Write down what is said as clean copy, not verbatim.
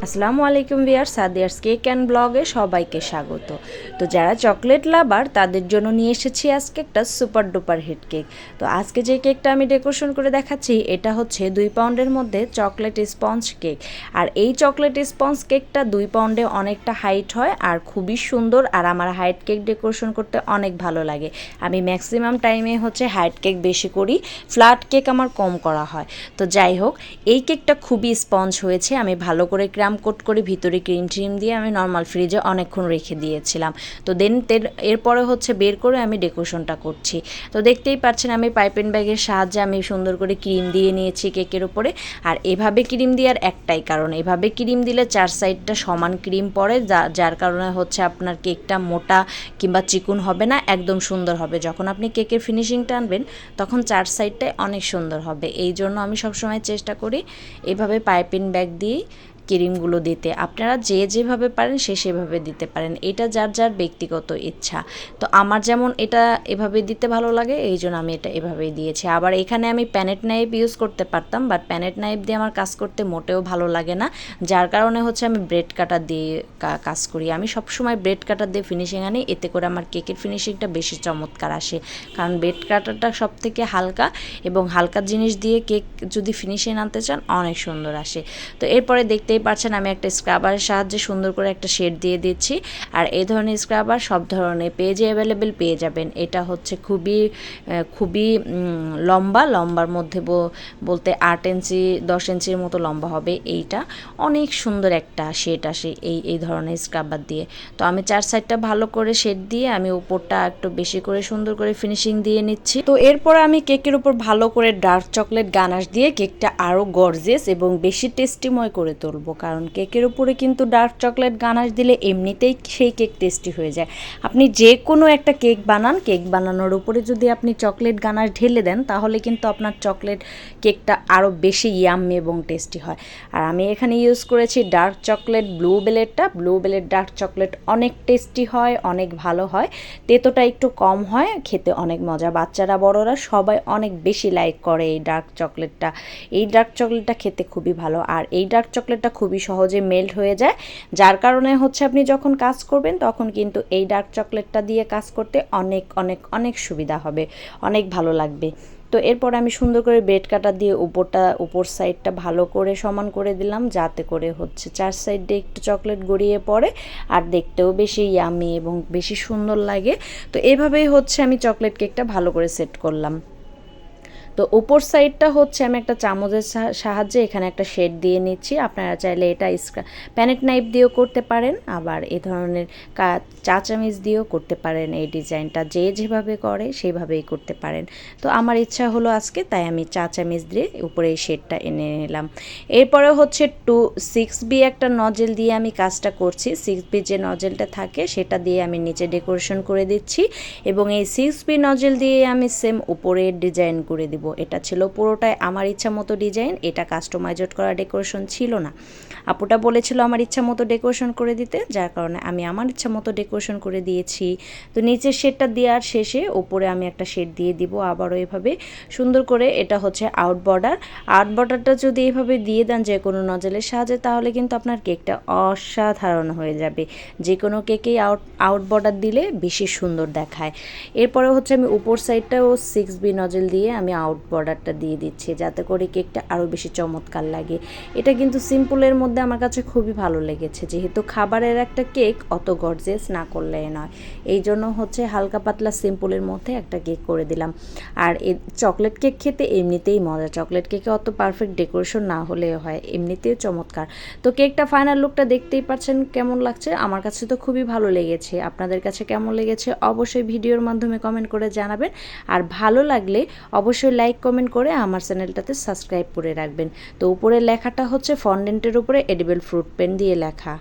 আসসালামু আলাইকুম viewer, সাদিয়ার্স cake and ব্লগে সবাইকে স্বাগত। তো যারা চকলেট লাভার তাদের জন্য নিয়ে এসেছি আজকে একটা সুপার ডুপার হিট কেক। তো আজকে যে কেকটা আমি ডেকোরেশন করে দেখাচ্ছি এটা হচ্ছে 2 পাউন্ডের মধ্যে চকলেট স্পঞ্জ কেক। আর এই চকলেট স্পঞ্জ কেকটা 2 পাউন্ডে অনেকটা হাইট হয় আর খুবই সুন্দর। আর আমার হাইট কেক ডেকোরেশন করতে অনেক ভালো লাগে। আমি ম্যাক্সিমাম টাইমে হচ্ছে হাইট কেক বেশি করি, ফ্ল্যাট কেক আমার কম করা হয়। তো যাই হোক, এই কেকটা খুবই স্পঞ্জ হয়েছে। আমি ভালো করে কোট করে ভিতরে ক্রিম দিয়ে আমি নর্মাল ফ্রিজে অনেকক্ষণ রেখে দিয়েছিলাম। তো দেন এরপরে হচ্ছে বের করে আমি ডেকোরেশনটা করছি। তো দেখতেই পাচ্ছেন আমি পাইপিং ব্যাগের সাহায্যে আমি সুন্দর করে ক্রিম দিয়ে নিয়েছি কেকের উপরে। আর এভাবে ক্রিম দেওয়ার একটাই কারণ, এভাবে ক্রিম দিলে 4 সাইডটা সমান ক্রিম পড়ে, যার কারণে হচ্ছে আপনার কেকটা মোটা কিংবা চিকুন হবে না, একদম সুন্দর হবে। যখন আপনি কেকের ফিনিশিংটা আনবেন তখন 4 সাইডটাই অনেক সুন্দর হবে। এই জন্য আমি সবসময় চেষ্টা করি এভাবে পাইপিং ব্যাগ দিয়ে ক্রিমগুলো দিতে। আপনারা যেভাবে পারেন সেভাবে দিতে পারেন, এটা যার যার ব্যক্তিগত ইচ্ছা। তো আমার যেমন এটা এভাবে দিতে ভালো লাগে, এই জন্য আমি এটা এভাবেই দিয়েছি। আবার এখানে আমি প্যানেট নাইফ ইউজ করতে পারতাম, বাট প্যানেট নাইফ দিয়ে আমার কাজ করতে মোটেও ভালো লাগে না, যার কারণে হচ্ছে আমি ব্রেড কাটার দিয়ে কাজ করি। আমি সবসময় ব্রেড কাটার দিয়ে ফিনিশিং আনি, এতে করে আমার কেকের ফিনিশিংটা বেশি চমৎকার আসে। কারণ ব্রেড কাটারটা সব থেকে হালকা, এবং হালকা জিনিস দিয়ে কেক যদি ফিনিশিং আনতে চান অনেক সুন্দর আসে। তো এরপরে দেখতেই পাচ্ছেন আমি একটা স্ক্রাবারের সাহায্যে সুন্দর করে একটা শেড দিয়ে দিচ্ছি। আর এই ধরনের স্ক্রাবার সব ধরনের পেজে অ্যাভেলেবেল পেয়ে যাবেন। এটা হচ্ছে খুবই লম্বার মধ্যে বলতে 8 ইঞ্চি 10 ইঞ্চির মতো লম্বা হবে। এইটা অনেক সুন্দর একটা শেড আসে এই ধরনের স্ক্রাবার দিয়ে। তো আমি 4 সাইডটা ভালো করে শেড দিয়ে আমি উপরটা একটু বেশি করে সুন্দর করে ফিনিশিং দিয়ে নিচ্ছি। তো এরপর আমি কেকের উপর ভালো করে ডার্ক চকলেট গানাশ দিয়ে কেকটা আরও গর্জিয়াস এবং বেশি টেস্টিময় করে তুলবো। কারণ কেকের উপরে কিন্তু ডার্ক চকলেট গানাশ দিলে এমনিতেই সেই কেক টেস্টি হয়ে যায়। আপনি যে কোনো একটা কেক বানান, কেক বানানোর উপরে যদি আপনি চকলেট গানাশ ঢেলে দেন তাহলে কিন্তু আপনার চকলেট কেকটা আরও বেশি ইয়াম্মি এবং টেস্টি হয়। আর আমি এখানে ইউজ করেছি ডার্ক চকলেট ব্লু বেলের ডার্ক চকলেট অনেক টেস্টি হয়, অনেক ভালো হয়। তেতোটা একটু কম হয়, খেতে অনেক মজা। বাচ্চারা বড়রা সবাই অনেক বেশি লাইক করে এই ডার্ক চকলেটটা। এই ডার্ক চকলেটটা খেতে খুবই ভালো। আর এই ডার্ক চকলেটটা খুবই সহজে মেল্ট হয়ে যায়, যার কারণে হচ্ছে আপনি যখন কাজ করবেন তখন কিন্তু এই ডার্ক চকলেটটা দিয়ে কাজ করতে অনেক অনেক অনেক সুবিধা হবে, অনেক ভালো লাগবে। তো এরপর আমি সুন্দর করে ব্রেড কাটার দিয়ে উপর সাইডটা ভালো করে সমান করে দিলাম, যাতে করে হচ্ছে 4 সাইডে একটু চকলেট গড়িয়ে পড়ে আর দেখতেও বেশি ইয়ামি এবং বেশি সুন্দর লাগে। তো এভাবেই হচ্ছে আমি চকলেট কেকটা ভালো করে সেট করলাম। তো উপর সাইডটা হচ্ছে আমি একটা চামচের সাহায্যে এখানে একটা শেড দিয়ে নিচ্ছি। আপনারা চাইলে এটা প্যানেট নাইফ দিয়েও করতে পারেন, আবার এ ধরনের চা চামচ দিয়েও করতে পারেন। এই ডিজাইনটা যেভাবে করে সেভাবেই করতে পারেন। তো আমার ইচ্ছা হলো আজকে, তাই আমি চা চামচ দিয়ে উপরে এই শেডটা এনে নিলাম। এরপরে হচ্ছে 6B একটা নজেল দিয়ে আমি কাজটা করছি। 6B যে নজেলটা থাকে সেটা দিয়ে আমি নিচে ডেকোরেশন করে দিচ্ছি, এবং এই 6B নজেল দিয়ে আমি সেম উপরে ডিজাইন করে দিব। এটা ছিল পুরোটাই আমার ইচ্ছা মতো ডিজাইন, এটা কাস্টমাইজড করা ডেকোরেশন ছিল না। আপুটা বলেছিল আমার ইচ্ছা মতো ডেকোরেশন করে দিতে, যার কারণে আমি আমার ইচ্ছা মতো ডেকোরেশন করে দিয়েছি। তো নিচের শেডটা দেওয়ার শেষে উপরে আমি একটা শেড দিয়ে দিব আবারও এভাবে সুন্দর করে। এটা হচ্ছে আউট বর্ডারটা যদি এভাবে দিয়ে দেন যে কোনো নজলের সাহায্যে, তাহলে কিন্তু আপনার কেকটা অসাধারণ হয়ে যাবে। যে কোনো কেকেই আউট বর্ডার দিলে বেশি সুন্দর দেখায়। এরপরে হচ্ছে আমি উপর সাইডটাও 6B নজল দিয়ে আমি আউট বর্ডারটা দিয়ে দিচ্ছি, যাতে করে কেকটা আরও বেশি চমৎকার লাগে। এটা কিন্তু সিম্পলের মধ্যে আমার কাছে খুবই ভালো লেগেছে, যেহেতু খাবারের একটা কেক অত গর্জিয়াস না করলে নয়, এই জন্য হচ্ছে হালকা পাতলা সিম্পলের মধ্যে একটা কেক করে দিলাম। আর এই চকলেট কেক খেতে এমনিতেই মজা, চকলেট কেকে অত পারফেক্ট ডেকোরেশন না হলেও হয়, এমনিতেও চমৎকার। তো কেকটা ফাইনাল লুকটা দেখতেই পাচ্ছেন কেমন লাগছে। আমার কাছে তো খুবই ভালো লেগেছে, আপনাদের কাছে কেমন লেগেছে অবশ্যই ভিডিওর মাধ্যমে কমেন্ট করে জানাবেন। আর ভালো লাগলে অবশ্যই লাইক কমেন্ট করে আমার চ্যানেলটাতে সাবস্ক্রাইব করে রাখবেন। তো উপরে লেখাটা হচ্ছে ফন্ডেন্টের উপরে এডিবল ফ্রুট পেন দিয়ে লেখা।